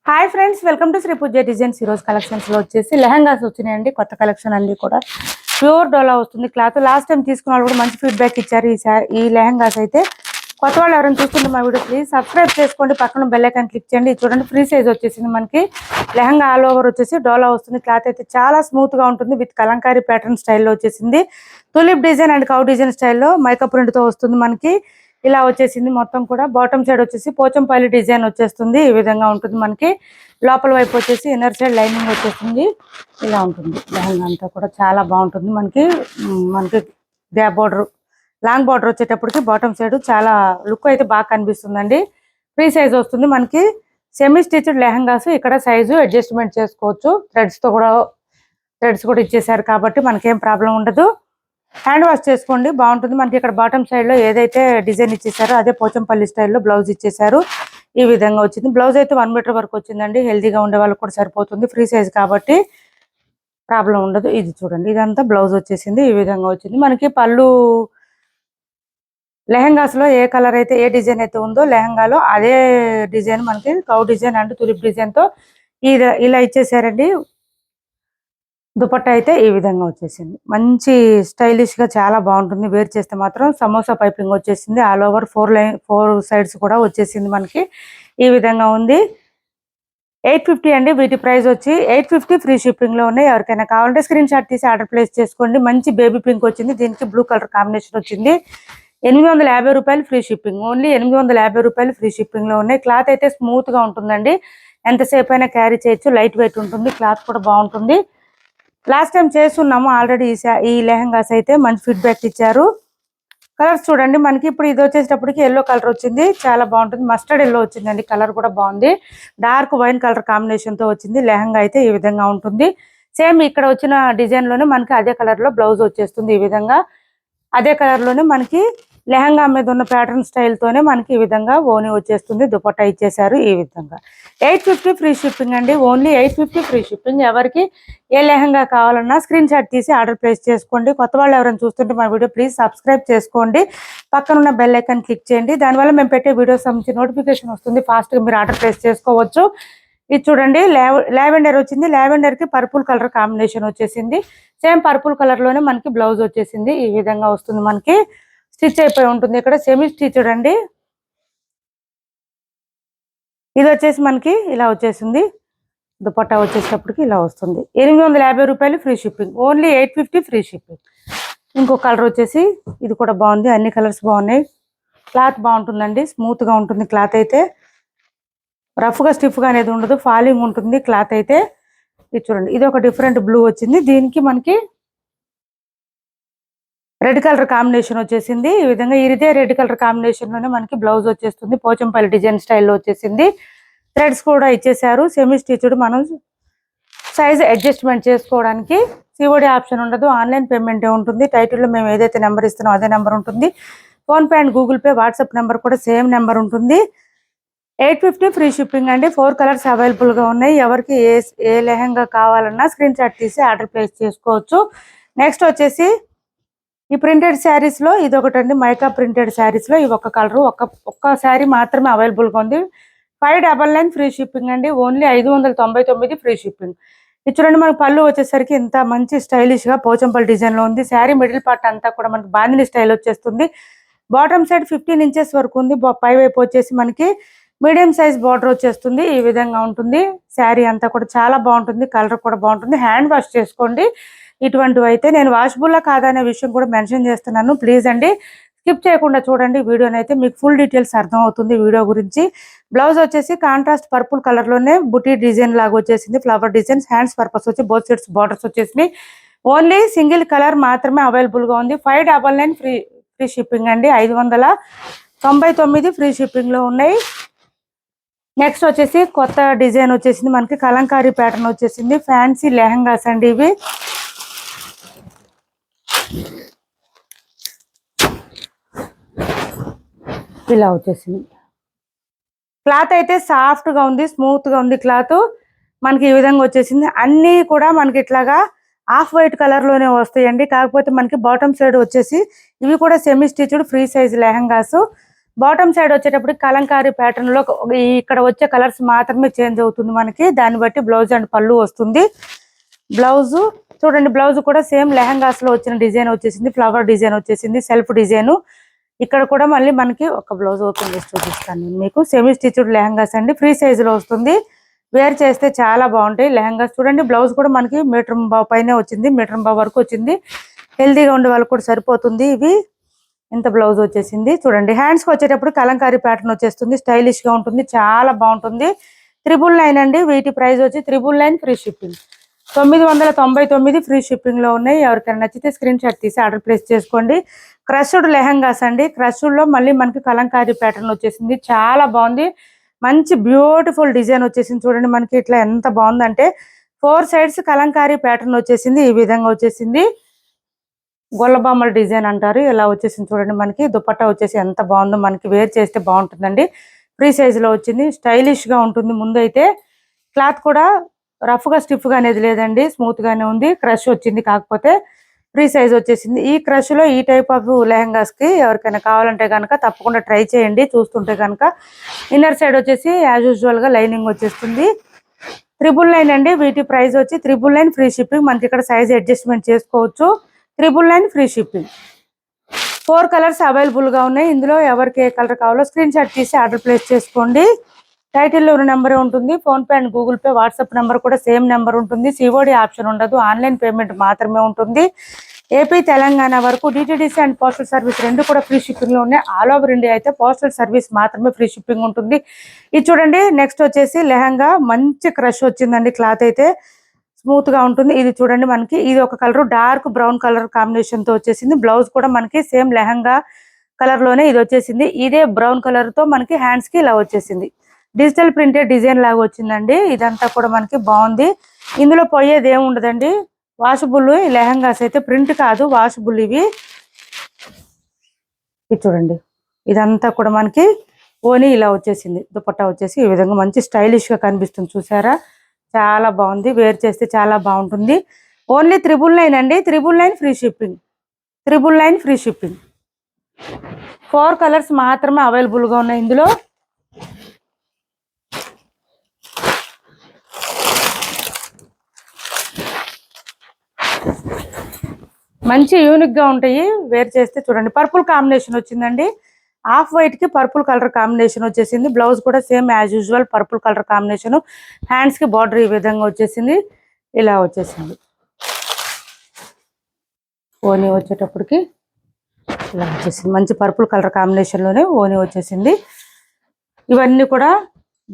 Hi friends, welcome to Sri Pooja designs. ఈరోజు కలెక్షన్స్లో వచ్చేసి లెహంగాస్ వచ్చినాయండి. కొత్త కలెక్షన్ అన్ని కూడా ప్యూర్ డోలా వస్తుంది క్లాత్. లాస్ట్ టైం తీసుకున్న వాళ్ళు కూడా మంచి ఫీడ్బ్యాక్ ఇచ్చారు. ఈ లెహంగాస్ అయితే కొత్త వాళ్ళు ఎవరైనా చూస్తుంటే మా వీడియో ప్లీజ్ సబ్స్క్రైబ్ చేసుకోండి, పక్కన బెల్ ఐకాన్ క్లిక్ చేయండి. చూడండి, ఫ్రీ సైజ్ వచ్చేసింది మనకి. లెహంగా ఆల్ ఓవర్ వచ్చేసి డోలా వస్తుంది. క్లాత్ అయితే చాలా స్మూత్గా ఉంటుంది. విత్ కలంకారీ ప్యాటర్న్ స్టైల్లో వచ్చేసింది. Tulip design and cow design స్టైల్లో మైకా ప్రింట్తో వస్తుంది మనకి. ఇలా వచ్చేసింది మొత్తం కూడా. బాటమ్ సైడ్ వచ్చేసి పోచంపల్లి డిజైన్ వచ్చేస్తుంది. ఈ విధంగా ఉంటుంది మనకి. లోపల వైపు వచ్చేసి ఇన్నర్ సైడ్ లైనింగ్ వచ్చేస్తుంది. ఇలా ఉంటుంది లెహంగా అంతా కూడా చాలా బాగుంటుంది మనకి. గ్యాప్ బార్డర్, లాంగ్ బార్డర్ వచ్చేటప్పటికి బాటమ్ సైడ్ చాలా లుక్ అయితే బాగా కనిపిస్తుందండి. ఫ్రీ సైజ్ వస్తుంది మనకి. సెమీ స్టిచ్డ్ లెహంగాస్ ఇక్కడ సైజు అడ్జస్ట్మెంట్ చేసుకోవచ్చు. థ్రెడ్స్ కూడా ఇచ్చేసారు కాబట్టి మనకేం ప్రాబ్లం ఉండదు. హ్యాండ్ వాష్ చేసుకోండి, బాగుంటుంది మనకి. ఇక్కడ బాటమ్ సైడ్ లో ఏదైతే డిజైన్ ఇచ్చేసారో అదే పోచంపల్లి స్టైల్లో బ్లౌజ్ ఇచ్చేసారు. ఈ విధంగా వచ్చింది. బ్లౌజ్ అయితే 1 మీటర్ వరకు వచ్చిందండి. హెల్తీగా ఉండే వాళ్ళకి కూడా సరిపోతుంది. ఫ్రీ సైజ్ కాబట్టి ప్రాబ్లం ఉండదు. ఇది చూడండి, ఇదంతా బ్లౌజ్ వచ్చేసింది. ఈ విధంగా వచ్చింది మనకి. పళ్ళు లెహంగాస్ లో ఏ కలర్ అయితే ఏ డిజైన్ అయితే ఉందో లెహంగాలో అదే డిజైన్ మనకి cow design and tulip design తో ఇలా ఇచ్చేసారండి. దుపట్టా అయితే ఈ విధంగా వచ్చేసింది. మంచి స్టైలిష్ గా చాలా బాగుంటుంది. వేర్ చేస్తే మాత్రం సమోసా పైపింగ్ వచ్చేసింది. ఆల్ ఓవర్ 4 సైడ్స్ కూడా వచ్చేసింది మనకి. ఈ విధంగా ఉంది. 850 అండి. వీటి ప్రైస్ వచ్చి 850. ఫ్రీ షిప్పింగ్ లో ఉన్నాయి. ఎవరికైనా కావాలంటే స్క్రీన్ షాట్ తీసి ఆర్డర్ ప్లేస్ చేసుకోండి. మంచి బేబీ పింక్ వచ్చింది. దీనికి బ్లూ కలర్ కాంబినేషన్ వచ్చింది. 850 రూపాయలు ఫ్రీ షిప్పింగ్. ఓన్లీ 850 రూపాయలు ఫ్రీ షిప్పింగ్ లో ఉన్నాయి. క్లాత్ అయితే స్మూత్ గా ఉంటుందండి. ఎంతసేపు అయినా క్యారీ చేయొచ్చు. లైట్ వెయిట్ ఉంటుంది. క్లాత్ కూడా బాగుంటుంది. లాస్ట్ టైం చేస్తున్నాము ఆల్రెడీ. ఈ లెహంగాస్ అయితే మంచి ఫీడ్బ్యాక్ ఇచ్చారు. కలర్స్ చూడండి మనకి. ఇప్పుడు ఇది వచ్చేటప్పటికి ఎల్లో కలర్ వచ్చింది. చాలా బాగుంటుంది. మస్టర్డ్ ఎల్లో వచ్చిందండి. కలర్ కూడా బాగుంది. డార్క్ వైన్ కలర్ కాంబినేషన్ తో వచ్చింది. లెహంగా అయితే ఈ విధంగా ఉంటుంది. సేమ్ ఇక్కడ వచ్చిన డిజైన్ లోనే మనకి అదే కలర్ లో బ్లౌజ్ వచ్చేస్తుంది. ఈ విధంగా అదే కలర్ లోనే మనకి లెహంగా మీద ఉన్న ప్యాటర్న్ స్టైల్ తోనే మనకి ఈ విధంగా ఓని వచ్చేస్తుంది. దుపట్టా ఇచ్చేసారు. ఈ విధంగా 850 ఫ్రీ షిప్పింగ్ అండి. Only 850 free shipping. ఎవరికి ఏ లెహంగా కావాలన్నా స్క్రీన్ షాట్ తీసి ఆర్డర్ ప్లేస్ చేసుకోండి. కొత్త వాళ్ళు ఎవరైనా చూస్తుంటే మా వీడియో ప్లీజ్ సబ్స్క్రైబ్ చేసుకోండి, పక్కన ఉన్న బెల్ ఐకాన్ క్లిక్ చేయండి. దానివల్ల మేము పెట్టే వీడియోస్ సంబంధించి నోటిఫికేషన్ వస్తుంది. ఫాస్ట్ గా మీరు ఆర్డర్ ప్లేస్ చేసుకోవచ్చు. ఇది చూడండి, లావెండర్ వచ్చింది. లావెండర్ కి పర్పుల్ కలర్ కాంబినేషన్ వచ్చేసింది. సేమ్ పర్పుల్ కలర్ లోనే మనకి బ్లౌజ్ వచ్చేసింది. ఈ విధంగా వస్తుంది మనకి. స్టిచ్ అయిపోయి ఉంటుంది. ఇక్కడ సెమీ స్టిచ్డ్ అండి. ఇది వచ్చేసి మనకి ఇలా వచ్చేసింది. దుపట్టా వచ్చేటప్పటికి ఇలా వస్తుంది. 850 రూపాయలు free shipping. Only 850 free shipping. ఇంకో కలర్ వచ్చేసి ఇది కూడా బాగుంది. అన్ని కలర్స్ బాగున్నాయి. క్లాత్ బాగుంటుందండి. స్మూత్ గా ఉంటుంది. క్లాత్ అయితే రఫ్ గా స్టిఫ్ గా అనేది ఉండదు. ఫాలింగ్ ఉంటుంది క్లాత్ అయితే. ఇది చూడండి, ఇది ఒక డిఫరెంట్ బ్లూ వచ్చింది. దీనికి మనకి రెడ్ కలర్ కాంబినేషన్ వచ్చేసింది. ఈ విధంగా ఇదే రెడ్ కలర్ కాంబినేషన్ లోనే మనకి బ్లౌజ్ వచ్చేస్తుంది. పోచంపల్లి డిజైన్ స్టైల్లో వచ్చేసింది. థ్రెడ్స్ కూడా ఇచ్చేసారు. Semi stitched. మనం సైజ్ అడ్జస్ట్మెంట్ చేసుకోవడానికి సిఓడి ఆప్షన్ ఉండదు. ఆన్లైన్ పేమెంటే ఉంటుంది. టైటిల్లో మేము ఏదైతే నెంబర్ ఇస్తున్నామో అదే నెంబర్ ఉంటుంది. PhonePe and Google pay, WhatsApp number కూడా సేమ్ నెంబర్ ఉంటుంది. 850 ఫ్రీ షిప్పింగ్ అండి. 4 కలర్స్ అవైలబుల్ గా ఉన్నాయి. ఎవరికి ఏ లెహంగా కావాలన్నా స్క్రీన్ షాట్ తీసి ఆర్డర్ ప్లేస్ చేసుకోవచ్చు. నెక్స్ట్ వచ్చేసి ఈ ప్రింటెడ్ శారీస్ లో ఇది ఒకటండి. మైకా ప్రింటెడ్ శారీస్ లో ఈ ఒక్క కలర్ ఒక్క శారీ మాత్రమే అవైలబుల్ గా ఉంది. 599 ఫ్రీ షిప్పింగ్ అండి. Only 599 free shipping. ఇది చూడండి, మనకి పళ్ళు వచ్చేసరికి ఇంత మంచి స్టైలిష్ గా పోచంపల్లి డిజైన్ లో ఉంది. శారీ మిడిల్ పార్ట్ అంతా కూడా మనకి బాందిని స్టైల్ వచ్చేస్తుంది. బాటమ్ సైడ్ 15 ఇంచెస్ వరకు ఉంది. పై వైపు వచ్చేసి మనకి మీడియం సైజ్ బార్డర్ వచ్చేస్తుంది. ఈ విధంగా ఉంటుంది. శారీ అంతా కూడా చాలా బాగుంటుంది. కలర్ కూడా బాగుంటుంది. హ్యాండ్ వాష్ చేసుకోండి. ఇటువంటివి అయితే నేను వాషబుల్లా కాదనే విషయం కూడా మెన్షన్ చేస్తున్నాను. ప్లీజ్ అండి, స్కిప్ చేయకుండా చూడండి వీడియోని. అయితే మీకు ఫుల్ డీటెయిల్స్ అర్థం అవుతుంది వీడియో గురించి. బ్లౌజ్ వచ్చేసి కాంట్రాస్ట్ పర్పుల్ కలర్ లోనే బుటీ డిజైన్ లాగా వచ్చేసింది. Flower designs. హ్యాండ్స్ పర్పస్ వచ్చి బోత్ సైడ్స్ బార్డర్స్ వచ్చేసినాయి. ఓన్లీ సింగిల్ కలర్ మాత్రమే అవైలబుల్ గా ఉంది. 599 ఫ్రీ షిప్పింగ్ అండి. 599 ఫ్రీ షిప్పింగ్ లో ఉన్నాయి. నెక్స్ట్ వచ్చేసి కొత్త డిజైన్ వచ్చేసింది మనకి. కలంకారీ ప్యాటర్న్ వచ్చేసింది. ఫ్యాన్సీ లెహంగాస్ అండి ఇవి. ఇలా వచ్చేసింది. క్లాత్ అయితే సాఫ్ట్ గా ఉంది. స్మూత్ గా ఉంది క్లాత్ మనకి. ఈ విధంగా వచ్చేసింది. అన్ని కూడా మనకి ఇట్లాగా ఆఫ్ వైట్ కలర్ లోనే వస్తాయండి. కాకపోతే మనకి బాటమ్ సైడ్ వచ్చేసి ఇవి కూడా semi stitched free size lehengas. Bottom side వచ్చేటప్పుడు కలంకారీ ప్యాటర్న్ లో ఇక్కడ వచ్చే కలర్స్ మాత్రమే చేంజ్ అవుతుంది మనకి. దాన్ని బట్టి బ్లౌజ్ అండ్ పళ్ళు వస్తుంది. బ్లౌజ్ చూడండి, బ్లౌజ్ కూడా సేమ్ లెహంగాస్ లో వచ్చిన డిజైన్ వచ్చేసింది. ఫ్లవర్ డిజైన్ వచ్చేసింది, సెల్ఫ్ డిజైన్. ఇక్కడ కూడా మళ్ళీ మనకి ఒక బ్లౌజ్ ఓపెన్ చేసి చూపిస్తాను నేను మీకు. సెమీ స్టిచ్డ్ లెహంగాస్ అండి, ఫ్రీ సైజ్ లో వస్తుంది. వేర్ చేస్తే చాలా బాగుంటాయి లెహంగాస్. చూడండి, బ్లౌజ్ కూడా మనకి మీటర్ బావు పైన వచ్చింది, మీటర్ బావు వరకు వచ్చింది. హెల్దీగా ఉండే వాళ్ళకి కూడా సరిపోతుంది. ఇవి ఇంత బ్లౌజ్ వచ్చేసింది. చూడండి, హ్యాండ్స్ కి వచ్చేటప్పుడు కలంకారీ ప్యాటర్న్ వచ్చేస్తుంది. స్టైలిష్ గా ఉంటుంది, చాలా బాగుంటుంది. 999 అండి. వీటి ప్రైస్ వచ్చి 999 ఫ్రీ షిప్పింగ్. 999 ఫ్రీ షిప్పింగ్ లో ఉన్నాయి. ఎవరికైనా నచ్చితే స్క్రీన్ షాట్ తీసి ఆర్డర్ ప్లేస్ చేసుకోండి. క్రష్డ్ లెహంగాస్ అండి. క్రష్డ్ లో మళ్ళీ మనకి కలంకారీ ప్యాటర్న్ వచ్చేసింది, చాలా బాగుంది. మంచి బ్యూటిఫుల్ డిజైన్ వచ్చేసింది. చూడండి మనకి ఇట్లా ఎంత బాగుందంటే 4 సైడ్స్ కలంకారీ ప్యాటర్న్ వచ్చేసింది. ఈ విధంగా వచ్చేసింది. గొల్లబామ్మల డిజైన్ అంటారు, ఇలా వచ్చేసింది. చూడండి మనకి దుపట్టా వచ్చేసి ఎంత బాగుందో. మనకి వేర్ చేస్తే బాగుంటుందండి. ఫ్రీ సైజ్ లో వచ్చింది, స్టైలిష్ గా ఉంటుంది. ముందు అయితే క్లాత్ కూడా రఫ్ గా స్టిఫ్ గా అనేది లేదండి, స్మూత్ గానే ఉంది. క్రష్ వచ్చింది, కాకపోతే ఫ్రీ సైజ్ వచ్చేసింది. ఈ క్రష్ లో ఈ టైప్ ఆఫ్ లెహంగాస్ కి ఎవరికైనా కావాలంటే కనుక తప్పకుండా ట్రై చేయండి. చూస్తుంటే కనుక ఇన్నర్ సైడ్ వచ్చేసి యాజ్ యూజువల్ గా లైనింగ్ వచ్చేస్తుంది. 999 అండి. వీటి ప్రైస్ వచ్చి 999 ఫ్రీ షిప్పింగ్. మనకి ఇక్కడ సైజ్ అడ్జస్ట్మెంట్ చేసుకోవచ్చు. 999 ఫ్రీ షిప్పింగ్. 4 కలర్స్ అవైలబుల్ గా ఉన్నాయి. ఇందులో ఎవరికి ఏ కలర్ కావాలో స్క్రీన్ షాట్ తీసి ఆర్డర్ ప్లేస్ చేసుకోండి. టైటిల్లో ఉన్న నెంబర్ ఉంటుంది. Phone pay and Google pay, WhatsApp number కూడా సేమ్ నెంబర్ ఉంటుంది. సిఓడి ఆప్షన్ ఉండదు, ఆన్లైన్ పేమెంట్ మాత్రమే ఉంటుంది. ఏపీ తెలంగాణ వరకు డిటిడిసి అండ్ పోస్టల్ సర్వీస్ రెండు కూడా ఫ్రీ షిప్పింగ్ లో ఉన్నాయి. ఆల్ ఓవర్ ఇండియా అయితే పోస్టల్ సర్వీస్ మాత్రమే ఫ్రీ షిప్పింగ్ ఉంటుంది. ఇది చూడండి, నెక్స్ట్ వచ్చేసి లెహంగా మంచి క్రష్ వచ్చిందండి. క్లాత్ అయితే స్మూత్ గా ఉంటుంది. ఇది చూడండి మనకి ఇది ఒక colour dark brown colour combination తో వచ్చేసింది. బ్లౌజ్ కూడా మనకి సేమ్ లెహంగా కలర్ లోనే ఇది వచ్చేసింది. ఇదే బ్రౌన్ కలర్ తో మనకి హ్యాండ్స్ కి ఇలా వచ్చేసింది. డిజిటల్ ప్రింటెడ్ డిజైన్ లాగా వచ్చిందండి. ఇదంతా కూడా మనకి బాగుంది. ఇందులో పోయేది ఏమి ఉండదండి. వాషబుల్ లెహంగాస్ అయితే, ప్రింట్ కాదు, వాషబుల్ ఇవి. ఇది చూడండి, ఇదంతా కూడా మనకి ఓని ఇలా వచ్చేసింది. దుపట్టా వచ్చేసి ఈ విధంగా మంచి స్టైలిష్ గా కనిపిస్తుంది. చూసారా, చాలా బాగుంది. వేర్ చేస్తే చాలా బాగుంటుంది. ఓన్లీ 999 అండి. 999 free shipping. 999 free shipping. 4 colours మాత్రమే అవైలబుల్ గా ఉన్నాయి ఇందులో. మంచి యూనిక్ గా ఉంటాయి. వేర్ చేస్తే చూడండి, పర్పుల్ కాంబినేషన్ వచ్చిందండి. ఆఫ్ వైట్ కి పర్పుల్ కలర్ కాంబినేషన్ వచ్చేసింది. బ్లౌజ్ కూడా same as usual purple colour combination. Hands కి బార్డర్ ఈ విధంగా వచ్చేసింది, ఇలా వచ్చేసింది. ఓని వచ్చేటప్పటికి ఇలా వచ్చేసింది. మంచి పర్పుల్ కలర్ కాంబినేషన్ లోనే ఓని వచ్చేసింది. ఇవన్నీ కూడా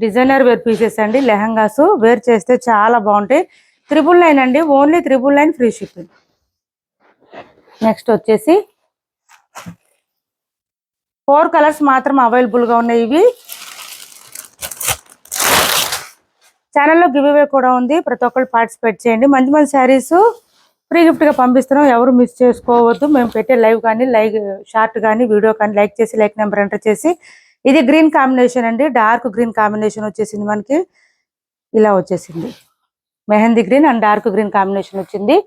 డిజైనర్ వేర్ పీసెస్ అండి. లెహంగాస్ వేర్ చేస్తే చాలా బాగుంటాయి. 999 అండి. Only 999 free shipping. నెక్స్ట్ వచ్చేసి 4 కలర్స్ మాత్రం అవైలబుల్ గా ఉన్నాయి. ఇవి ఛానల్లో గివ్ అవే కూడా ఉంది, ప్రతి ఒక్కరు పార్టిసిపేట్ చేయండి. మంచి మంచి శారీస్ ఫ్రీ గిఫ్ట్ గా పంపిస్తున్నాం, ఎవరు మిస్ చేసుకోవద్దు. మేము పెట్టే లైవ్ కానీ షార్ట్ కానీ వీడియో కానీ లైక్ చేసి లైక్ నెంబర్ ఎంటర్ చేసి. ఇది గ్రీన్ కాంబినేషన్ అండి, డార్క్ గ్రీన్ కాంబినేషన్ వచ్చేసింది. మనకి ఇలా వచ్చేసింది, mehndi green and dark green combination వచ్చింది.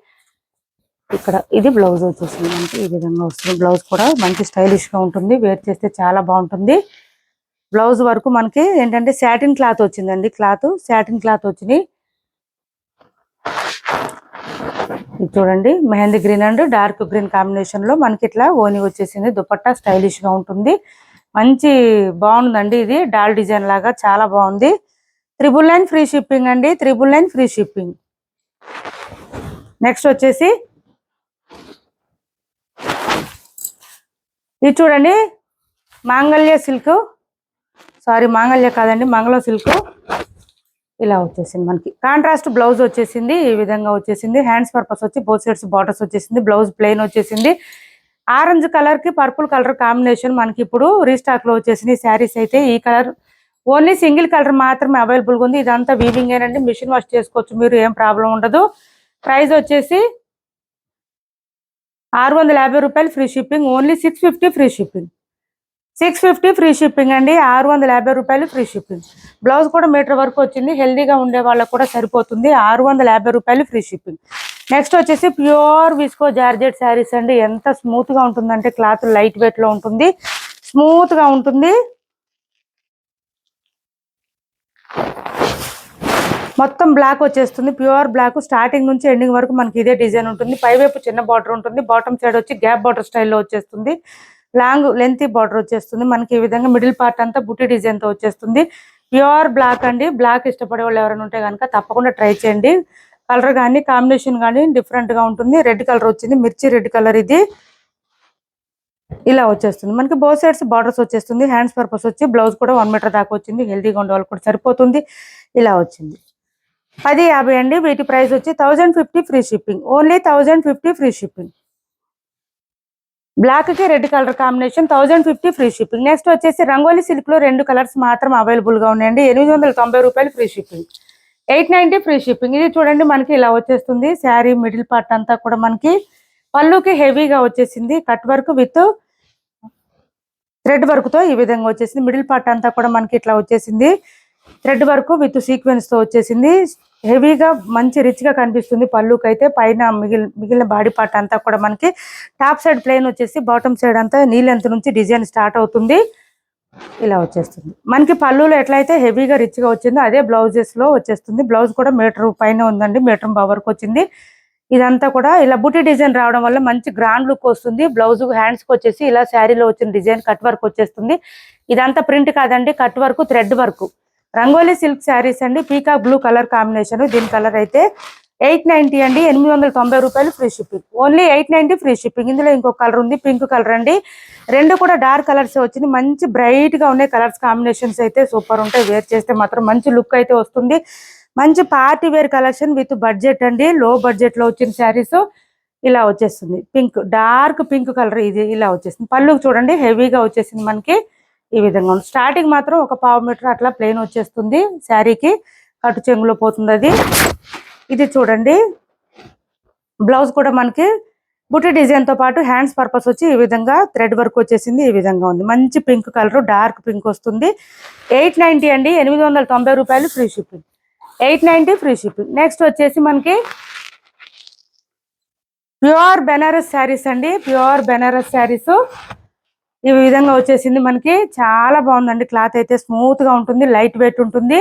ఇక్కడ ఇది బ్లౌజ్ వచ్చేసింది మనకి ఈ విధంగా వస్తుంది. బ్లౌజ్ కూడా మంచి స్టైలిష్ గా ఉంటుంది. వేర్ చేస్తే చాలా బాగుంటుంది. బ్లౌజ్ వరకు మనకి ఏంటంటే సాటిన్ క్లాత్ వచ్చిందండి. సాటిన్ క్లాత్ వచ్చింది. ఇది చూడండి, mehndi green and dark green combination లో మనకి ఇట్లా ఓని వచ్చేసింది. దుపట్టా స్టైలిష్ గా ఉంటుంది, మంచి బాగుందండి. ఇది డాల్ డిజైన్ లాగా చాలా బాగుంది. 999 ఫ్రీ షిప్పింగ్ అండి. 999 ఫ్రీ షిప్పింగ్. నెక్స్ట్ వచ్చేసి ఇది చూడండి, మాంగళ్య సిల్క్, మాంగళ్య కాదండి, మంగళం సిల్క్. ఇలా వచ్చేసింది మనకి. కాంట్రాస్ట్ బ్లౌజ్ వచ్చేసింది, ఈ విధంగా వచ్చేసింది. హ్యాండ్స్ పర్పస్ వచ్చి బోత్ సైడ్స్ బార్డర్స్ వచ్చేసింది. బ్లౌజ్ ప్లెయిన్ వచ్చేసింది. ఆరెంజ్ కలర్ కి పర్పుల్ కలర్ కాంబినేషన్ మనకి ఇప్పుడు రీస్టాక్ లో వచ్చేసింది. శారీస్ అయితే ఈ కలర్ ఓన్లీ సింగిల్ కలర్ మాత్రమే అవైలబుల్ గా ఉంది. ఇదంతా వీవింగ్ ఏనండి, మిషన్ వాష్ చేసుకోవచ్చు మీరు, ఏం ప్రాబ్లం ఉండదు. ప్రైస్ వచ్చేసి 650 రూపాయలు free shipping. Only 650 free shipping. 650 free shipping అండి. 650 రూపాయలు ఫ్రీ షిప్పింగ్. బ్లౌజ్ కూడా మీటర్ వరకు వచ్చింది. హెల్దీగా ఉండే వాళ్ళకు కూడా సరిపోతుంది. 650 రూపాయలు ఫ్రీ షిప్పింగ్. నెక్స్ట్ వచ్చేసి ప్యూర్ విస్కో జార్జెట్ శారీస్ అండి. ఎంత స్మూత్ గా ఉంటుందంటే క్లాత్ లైట్ వెయిట్ లో ఉంటుంది. స్మూత్ గా ఉంటుంది. మొత్తం బ్లాక్ వచ్చేస్తుంది, ప్యూర్ బ్లాక్. స్టార్టింగ్ నుంచి ఎండింగ్ వరకు మనకి ఇదే డిజైన్ ఉంటుంది. పైవైపు చిన్న బార్డర్ ఉంటుంది, బాటమ్ సైడ్ వచ్చి గ్యాప్ బార్డర్ స్టైల్లో వచ్చేస్తుంది. లాంగ్ లెంతీ బార్డర్ వచ్చేస్తుంది మనకి. ఈ విధంగా మిడిల్ పార్ట్ అంతా బుట్టి డిజైన్ తో వచ్చేస్తుంది. ప్యూర్ బ్లాక్ అండి. బ్లాక్ ఇష్టపడే వాళ్ళు ఎవరైనా ఉంటే కనుక తప్పకుండా ట్రై చేయండి. కలర్ కానీ కాంబినేషన్ కానీ డిఫరెంట్ గా ఉంటుంది. రెడ్ కలర్ వచ్చింది, మిర్చి రెడ్ కలర్. ఇది ఇలా వచ్చేస్తుంది మనకి. బోత్ సైడ్స్ బార్డర్స్ వచ్చేస్తుంది. హ్యాండ్స్ పర్పస్ వచ్చి బ్లౌజ్ కూడా 1 మీటర్ దాకా వచ్చింది. హెల్దీగా ఉండే వాళ్ళు కూడా సరిపోతుంది. ఇలా వచ్చింది. 1050 అండి. వీటి ప్రైస్ వచ్చి 1050 free shipping. Only 1050 free shipping. Black కి red colour combination 1050 free shipping. Next వచ్చేసి రంగోలీ సిల్క్ లో 2 కలర్స్ మాత్రం అవైలబుల్ గా ఉన్నాయండి. 890 రూపాయలు ఫ్రీ షిప్పింగ్. 890 free shipping. ఇది చూడండి మనకి ఇలా వచ్చేస్తుంది. శారీ మిడిల్ పార్ట్ అంతా కూడా మనకి పళ్ళుకి హెవీగా వచ్చేసింది. Cut work with thread work తో ఈ విధంగా వచ్చేసింది. మిడిల్ పార్ట్ అంతా కూడా మనకి ఇట్లా వచ్చేసింది. థ్రెడ్ వర్క్ విత్ సీక్వెన్స్ తో వచ్చేసింది. హెవీగా మంచి రిచ్ గా కనిపిస్తుంది. పళ్ళుకి అయితే పైన మిగిలిన బాడీ పార్ట్ అంతా కూడా మనకి టాప్ సైడ్ ప్లెయిన్ వచ్చేసి బాటమ్ సైడ్ అంతా నీ లెంత్ నుంచి డిజైన్ స్టార్ట్ అవుతుంది. ఇలా వచ్చేస్తుంది మనకి. పళ్ళులో ఎట్లయితే హెవీగా రిచ్ గా వచ్చిందో అదే బ్లౌజెస్ లో వచ్చేస్తుంది. బ్లౌజ్ కూడా మీటర్ పైన ఉందండి, మీటర్ వరకు వచ్చింది. ఇదంతా కూడా ఇలా బుటీ డిజైన్ రావడం వల్ల మంచి గ్రాండ్ లుక్ వస్తుంది. బ్లౌజ్ హ్యాండ్స్ కి వచ్చేసి ఇలా శారీలో వచ్చిన డిజైన్ కట్ వర్క్ వచ్చేస్తుంది. ఇదంతా ప్రింట్ కాదండి, cut work thread work. Rangoli silk sarees అండి. Peacock blue colour combination. దీని కలర్ అయితే 890 అండి. 890 రూపాయలు free shipping. Only 890 free shipping. ఇందులో ఇంకొక కలర్ ఉంది, పింక్ కలర్ అండి. 2 కూడా డార్క్ కలర్స్ వచ్చింది. మంచి బ్రైట్ గా ఉన్నాయి కలర్స్. కాంబినేషన్స్ అయితే సూపర్ ఉంటాయి. వేర్ చేస్తే మాత్రం మంచి లుక్ అయితే వస్తుంది. మంచి party wear collection with budget అండి. లో బడ్జెట్ లో వచ్చిన శారీస్ ఇలా వచ్చేస్తుంది. పింక్, డార్క్ పింక్ కలర్ ఇది ఇలా వచ్చేసింది. పళ్ళుకి చూడండి హెవీగా వచ్చేసింది మనకి. ఈ విధంగా ఉంది. స్టార్టింగ్ మాత్రం ఒక 1/2 మీటర్ అట్లా ప్లెయిన్ వచ్చేస్తుంది శారీకి. కట్టు చెంగులో పోతుంది అది. ఇది చూడండి బ్లౌజ్ కూడా మనకి బుట్టి డిజైన్ తో పాటు హ్యాండ్స్ పర్పస్ వచ్చి ఈ విధంగా థ్రెడ్ వర్క్ వచ్చేసింది. ఈ విధంగా ఉంది. మంచి పింక్ కలర్, డార్క్ పింక్ వస్తుంది. 890 అండి. 890 రూపాయలు free shipping. 890 free shipping. Next వచ్చేసి మనకి ప్యూర్ బెనారస్ శారీస్ అండి. ప్యూర్ బెనారస్ శారీస్ ఈ విధంగా వచ్చేసింది మనకి. చాలా బాగుందండి. క్లాత్ అయితే స్మూత్ గా ఉంటుంది, లైట్ వెయిట్ ఉంటుంది.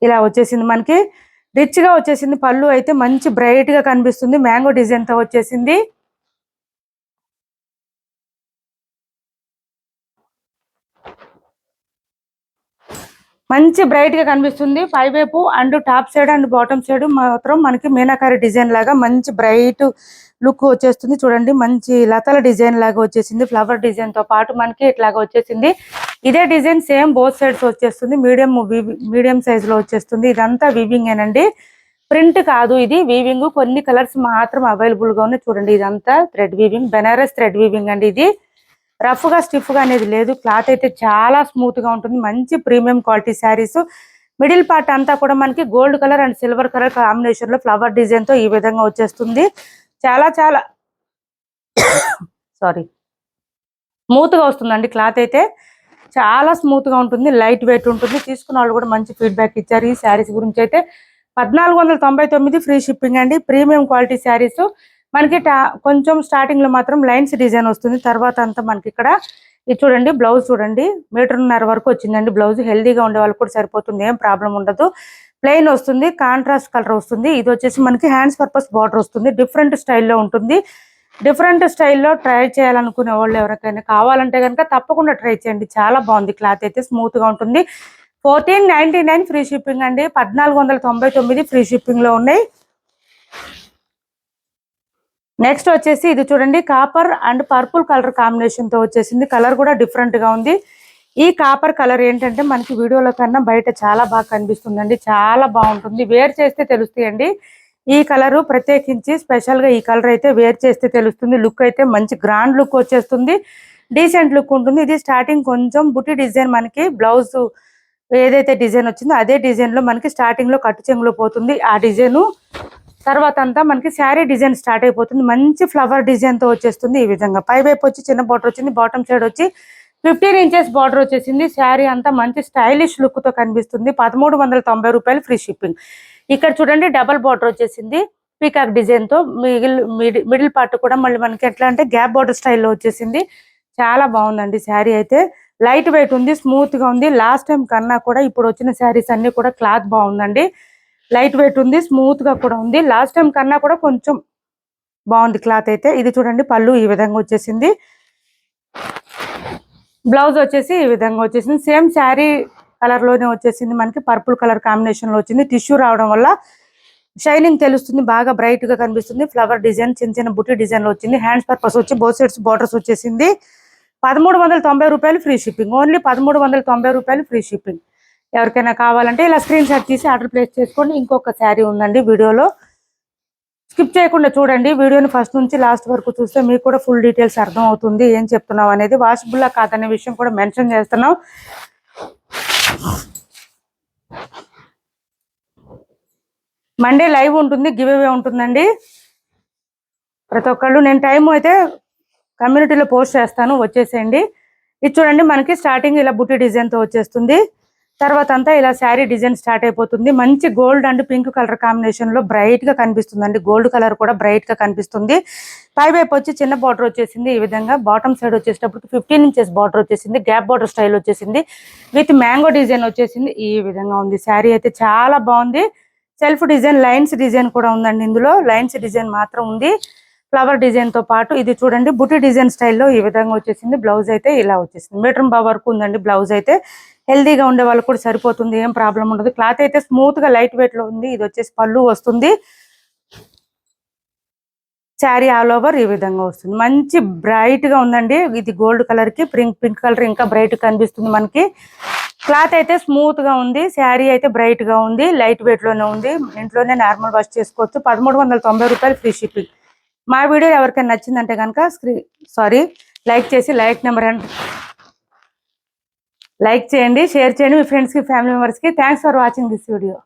ఇలా వచ్చేసింది మనకి. రిచ్ గా వచ్చేసింది. పళ్ళు అయితే మంచి బ్రైట్ గా కనిపిస్తుంది. మ్యాంగో డిజైన్ తో వచ్చేసింది. మంచి బ్రైట్ గా కనిపిస్తుంది. పైవైపు and top side and bottom side మాత్రం మనకి మీనాకారి డిజైన్ లాగా మంచి బ్రైట్ లుక్ వచ్చేస్తుంది. చూడండి మంచి లతల డిజైన్ లాగా వచ్చేసింది. ఫ్లవర్ డిజైన్ తో పాటు మనకి ఇట్లాగా వచ్చేసింది. ఇదే డిజైన్ సేమ్ బోత్ సైడ్స్ వచ్చేస్తుంది. మీడియం సైజ్ లో వచ్చేస్తుంది. ఇదంతా వీవింగ్ ఏనండి, ప్రింట్ కాదు. ఇది వీవింగ్. కొన్ని కలర్స్ మాత్రం అవైలబుల్ గా ఉన్నాయి. చూడండి ఇదంతా thread weaving, Banaras thread weaving అండి. ఇది రఫ్ గా స్టిఫ్ గా అనేది లేదు. క్లాత్ అయితే చాలా స్మూత్ గా ఉంటుంది. మంచి premium quality saris. Middle part అంతా కూడా మనకి gold colour and silver colour combination లో ఫ్లవర్ డిజైన్ తో ఈ విధంగా వచ్చేస్తుంది. చాలా చాలా సారీ స్మూత్ గా వస్తుందండి. క్లాత్ అయితే చాలా స్మూత్ గా ఉంటుంది, లైట్ వెయిట్ ఉంటుంది. తీసుకున్న వాళ్ళు కూడా మంచి ఫీడ్బ్యాక్ ఇచ్చారు ఈ శారీస్ గురించి అయితే. 1499 ఫ్రీ షిప్పింగ్ అండి. ప్రీమియం క్వాలిటీ శారీస్ మనకి. కొంచెం స్టార్టింగ్ లో మాత్రం లైన్స్ డిజైన్ వస్తుంది. తర్వాత అంతా మనకి ఇక్కడ ఇది చూడండి. బ్లౌజ్ చూడండి 1.5 మీటర్ వరకు వచ్చిందండి. బ్లౌజ్ హెల్దీగా ఉండే వాళ్ళు కూడా సరిపోతుంది, ఏం ప్రాబ్లం ఉండదు. ప్లెయిన్ వస్తుంది, కాంట్రాస్ట్ కలర్ వస్తుంది. ఇది వచ్చేసి మనకి హ్యాండ్స్ పర్పస్ బార్డర్ వస్తుంది. డిఫరెంట్ స్టైల్లో ఉంటుంది. డిఫరెంట్ స్టైల్లో ట్రై చేయాలనుకునే వాళ్ళు ఎవరికైనా కావాలంటే కనుక తప్పకుండా ట్రై చేయండి. చాలా బాగుంది. క్లాత్ అయితే స్మూత్ గా ఉంటుంది. 1499 ఫ్రీ షిప్పింగ్ అండి. 1499 ఫ్రీ షిప్పింగ్ లో ఉన్నాయి. నెక్స్ట్ వచ్చేసి ఇది చూడండి copper and purple colour combination తో వచ్చేసింది. కలర్ కూడా డిఫరెంట్ గా ఉంది. ఈ కాపర్ కలర్ ఏంటంటే మనకి వీడియోలో కన్నా బయట చాలా బాగా కనిపిస్తుందండి. చాలా బాగుంటుంది. వేర్ చేస్తే తెలుస్తాయండి. ఈ కలరు ప్రత్యేకించి స్పెషల్ గా ఈ కలర్ అయితే వేర్ చేస్తే తెలుస్తుంది. లుక్ అయితే మంచి గ్రాండ్ లుక్ వచ్చేస్తుంది. డీసెంట్ లుక్ ఉంటుంది. ఇది స్టార్టింగ్ కొంచెం బుట్టి డిజైన్ మనకి. బ్లౌజ్ ఏదైతే డిజైన్ వచ్చిందో అదే డిజైన్ లో మనకి స్టార్టింగ్ లో కట్టు చెంగులో పోతుంది. ఆ డిజైన్ తర్వాత అంతా మనకి శారీ డిజైన్ స్టార్ట్ అయిపోతుంది. మంచి ఫ్లవర్ డిజైన్ తో వచ్చేస్తుంది. ఈ విధంగా పై వైపు వచ్చి చిన్న బార్డర్ వచ్చింది. బాటమ్ సైడ్ వచ్చి 15 ఇంచెస్ బార్డర్ వచ్చేసింది. శారీ అంతా మంచి స్టైలిష్ లుక్ తో కనిపిస్తుంది. 1390 రూపాయలు ఫ్రీ షిప్పింగ్. ఇక్కడ చూడండి డబల్ బార్డర్ వచ్చేసింది పీకాక్ డిజైన్ తో. మిడిల్ పార్ట్ కూడా మళ్ళీ మనకి ఎట్లా అంటే గ్యాప్ బార్డర్ స్టైల్లో వచ్చేసింది. చాలా బాగుందండి శారీ అయితే. లైట్ వెయిట్ ఉంది, స్మూత్ గా ఉంది. లాస్ట్ టైం కన్నా కూడా ఇప్పుడు వచ్చిన శారీస్ అన్ని కూడా క్లాత్ బాగుందండి. లైట్ వెయిట్ ఉంది, స్మూత్ గా కూడా ఉంది. లాస్ట్ టైం కన్నా కూడా కొంచెం బాగుంది క్లాత్ అయితే. ఇది చూడండి పళ్ళు ఈ విధంగా వచ్చేసింది. బ్లౌజ్ వచ్చేసి ఈ విధంగా వచ్చేసింది. సేమ్ శారీ కలర్ లోనే వచ్చేసింది మనకి. పర్పుల్ కలర్ కాంబినేషన్ లో వచ్చింది. టిష్యూ రావడం వల్ల షైనింగ్ తెలుస్తుంది, బాగా బ్రైట్ గా కనిపిస్తుంది. ఫ్లవర్ డిజైన్, చిన్న చిన్న బుట్టి డిజైన్ లో వచ్చింది. హ్యాండ్స్ పర్పస్ వచ్చి బోత్ సైడ్స్ బార్డర్స్ వచ్చేసింది. 1390 రూపాయలు ఫ్రీ షిప్పింగ్. ఓన్లీ 1390 రూపాయలు ఫ్రీ షిప్పింగ్. ఎవరికైనా కావాలంటే ఇలా స్క్రీన్ షాట్ తీసి ఆర్డర్ ప్లేస్ చేసుకోండి. ఇంకొక శారీ ఉందండి వీడియోలో, స్కిప్ చేయకుండా చూడండి. వీడియోని ఫస్ట్ నుంచి లాస్ట్ వరకు చూస్తే మీకు కూడా ఫుల్ డీటెయిల్స్ అర్థం అవుతుంది ఏం చెప్తున్నాం అనేది. వాషబుల్లా కాదనే విషయం కూడా మెన్షన్ చేస్తున్నాం. మండే లైవ్ ఉంటుంది, గివ్ అవే ఉంటుందండి. ప్రతి ఒక్కళ్ళు నేను టైం అయితే కమ్యూనిటీలో పోస్ట్ చేస్తాను, వచ్చేసేయండి. ఇది చూడండి మనకి స్టార్టింగ్ ఇలా బుట్టి డిజైన్తో వచ్చేస్తుంది. తర్వాత అంతా ఇలా శారీ డిజైన్ స్టార్ట్ అయిపోతుంది. మంచి gold and pink colour combination లో బ్రైట్ గా కనిపిస్తుందండి. గోల్డ్ కలర్ కూడా బ్రైట్ గా కనిపిస్తుంది. పై వైపు వచ్చి చిన్న బార్డర్ వచ్చేసింది ఈ విధంగా. బాటమ్ సైడ్ వచ్చేటప్పుడు 15 ఇంచెస్ బార్డర్ వచ్చేసింది. గ్యాప్ బార్డర్ స్టైల్ వచ్చేసింది. విత్ మ్యాంగో డిజైన్ వచ్చేసింది. ఈ విధంగా ఉంది శారీ అయితే, చాలా బాగుంది. సెల్ఫ్ డిజైన్, లైన్స్ డిజైన్ కూడా ఉందండి. ఇందులో లైన్స్ డిజైన్ మాత్రం ఉంది ఫ్లవర్ డిజైన్ తో పాటు. ఇది చూడండి బుట్టి డిజైన్ స్టైల్లో ఈ విధంగా వచ్చేసింది. బ్లౌజ్ అయితే ఇలా వచ్చేసింది. మీటర్ బాగా వరకు ఉందండి బ్లౌజ్ అయితే. హెల్దీగా ఉండే వాళ్ళు కూడా సరిపోతుంది, ఏం ప్రాబ్లం ఉండదు. క్లాత్ అయితే స్మూత్ గా లైట్ వెయిట్ లో ఉంది. ఇది వచ్చేసి పళ్ళు వస్తుంది. శారీ ఆల్ ఓవర్ ఈ విధంగా వస్తుంది. మంచి బ్రైట్ గా ఉందండి. ఇది గోల్డ్ కలర్ కి పింక్ కలర్ ఇంకా బ్రైట్ కనిపిస్తుంది మనకి. క్లాత్ అయితే స్మూత్ గా ఉంది. శారీ అయితే బ్రైట్ గా ఉంది, లైట్ వెయిట్ లోనే ఉంది. ఇంట్లోనే నార్మల్ వాష్ చేసుకోవచ్చు. 1390 రూపాయలు ఫ్రీ షిప్పింగ్. మా వీడియో ఎవరికైనా నచ్చిందంటే కనుక లైక్ చేసి లైక్ చేయండి, షేర్ చేయండి మీ ఫ్రెండ్స్ కి, ఫ్యామిలీ మెంబర్స్ కి. Thanks for watching this video.